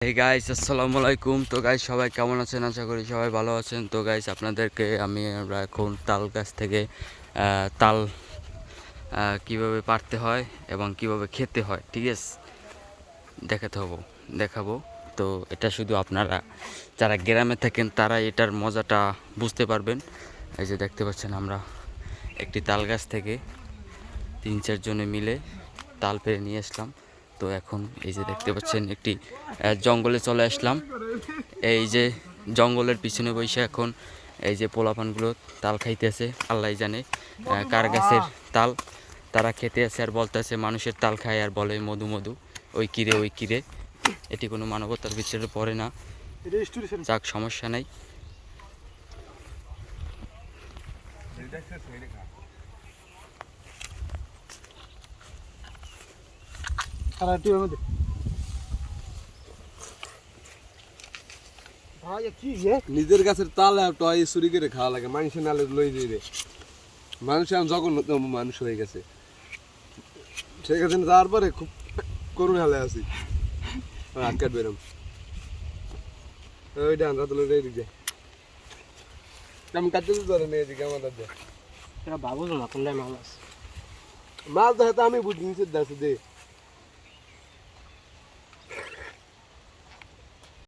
এই গাইস আসসালামু আলাইকুম। তো গাইস সবাই কেমন আছেন? আশা করি সবাই ভালো আছেন। তো গাইস আপনাদেরকে আমরা এখন তাল গাছ থেকে তাল কিভাবে পাড়তে হয় এবং কিভাবে খেতে হয়, ঠিক আছে, দেখাবো। তো এটা শুধু আপনারা যারা গ্রামে থাকেন তারা এটার মজাটা বুঝতে পারবেন। এই যে দেখতে পাচ্ছেন আমরা একটি তাল গাছ থেকে 3-4 জনে মিলে তাল পেড়ে নিয়ে আসলাম। তো এখন এই যে দেখতে পাচ্ছেন একটি জঙ্গলে চলে আসলাম। এই যে জঙ্গলের পিছনে বসে এখন এই যে পোলাপানগুলো তাল খাইতেছে। আল্লাহ জানে কার গাছের তাল তারা খেতে আছে আর বলতেছে মানুষের তাল খায় আর বলে মধু মধু, ওই কিরে। এটি কোনো মানবতার ভিতরে পড়ে না, যাক সমস্যা নাই। নিজের গাছের তাল টয় চুরি করে খাওয়া লাগে, মানুষের নালে লই দিয়ে রে। মানুষ এখন জঘন্য মানুষ হয়ে গেছে। ঠিক আছে, তারপরে খুব করুণ হালে আছি। হাত কাট বেরম ওইটা আমরা তো লই দিয়ে আমি কাটতে ধরে নিয়ে এদিকে আমাদের দে বাবু না কোনটা মাছ মাছ ধরে তো আমি বুঝি নিচে দাসে দে